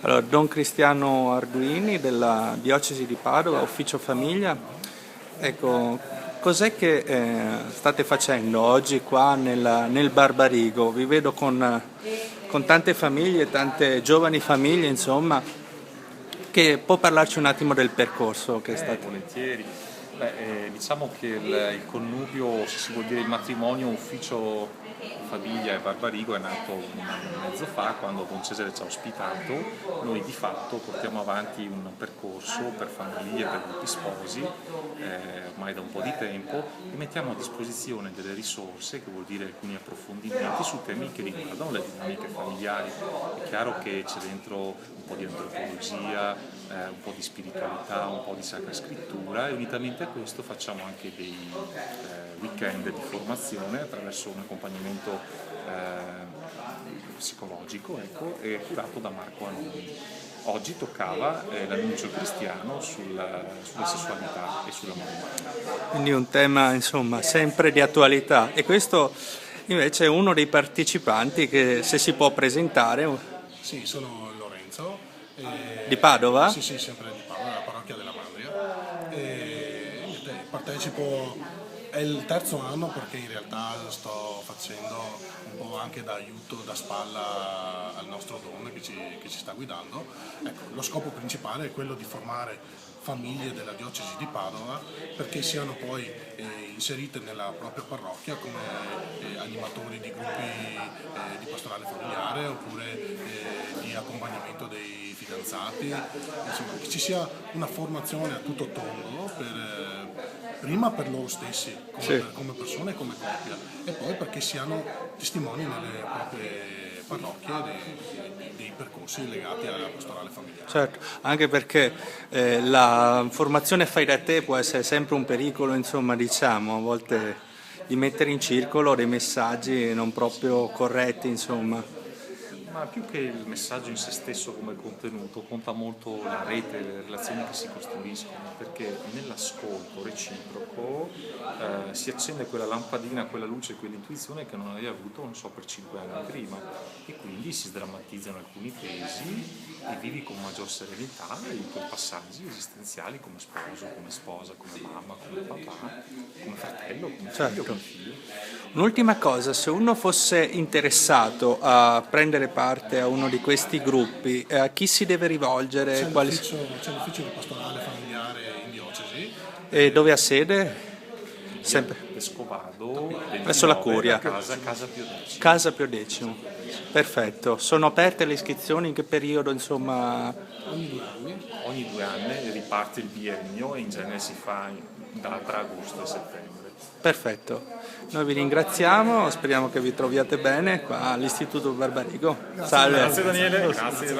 Allora, Don Cristiano Arduini della Diocesi di Padova, Ufficio Famiglia. Ecco, cos'è che state facendo oggi qua nel Barbarigo? Vi vedo con tante famiglie, tante giovani famiglie, insomma, che può parlarci un attimo del percorso che state... Volentieri. Diciamo che il connubio, se si vuol dire il matrimonio, ufficio famiglia e Barbarigo è nato un anno e mezzo fa, quando Don Cesare ci ha ospitato. Noi di fatto portiamo avanti un percorso per famiglie, per gruppi sposi, ormai da un po' di tempo, e mettiamo a disposizione delle risorse, che vuol dire alcuni approfondimenti su temi che riguardano le dinamiche familiari. È chiaro che c'è dentro un po' di antropologia, un po' di spiritualità, un po' di sacra scrittura, e unitamente a questo facciamo anche dei weekend di formazione attraverso un accompagnamento psicologico, e curato da Marco Anoni. Oggi toccava l'annuncio cristiano sulla sessualità e sull'amore umano. Quindi un tema, insomma, sempre di attualità. E questo invece è uno dei partecipanti che, se si può presentare... Sì, sono Lorenzo. Di Padova? Sì, sempre di Padova, la parrocchia della Mandria. Partecipo, è il terzo anno, perché in realtà sto facendo un po' anche da aiuto, da spalla al nostro Don che ci sta guidando. Ecco, lo scopo principale è quello di formare famiglie della diocesi di Padova perché siano poi inserite nella propria parrocchia come animatori di gruppi di pastorale familiare, oppure di accompagnamento dei fidanzati, insomma che ci sia una formazione a tutto tondo prima per loro stessi come persone e come coppia, e poi perché siano testimoni nelle proprie parrocchie dei percorsi legati alla pastorale familiare. Certo, anche perché la formazione fai da te può essere sempre un pericolo, insomma, diciamo, a volte di mettere in circolo dei messaggi non proprio corretti, insomma. Ma più che il messaggio in se stesso come contenuto, conta molto la rete, le relazioni che si costruiscono, perché nell'ascolto reciproco si accende quella lampadina, quella luce, quell'intuizione che non avevi avuto, non so, per 5 anni prima, e quindi si sdrammatizzano alcuni pesi e vivi con maggior serenità i tuoi passaggi esistenziali come sposo, come sposa, come mamma, come papà, come fratello, come figlio, come figlio. Un'ultima cosa, se uno fosse interessato a prendere parte a uno di questi gruppi, a chi si deve rivolgere? C'è l'ufficio di pastorale familiare in diocesi. E dove ha sede? Sempre Vescovado, presso la Curia. Casa Pio X. Casa Pio X. Perfetto. Sono aperte le iscrizioni? In che periodo, insomma? Ogni 2 anni. Ogni 2 anni riparte il biennio, e in genere si fa tra agosto e settembre. Perfetto. Noi vi ringraziamo, speriamo che vi troviate bene qua all'Istituto Barbarigo. Salve. Grazie Daniele. Grazie.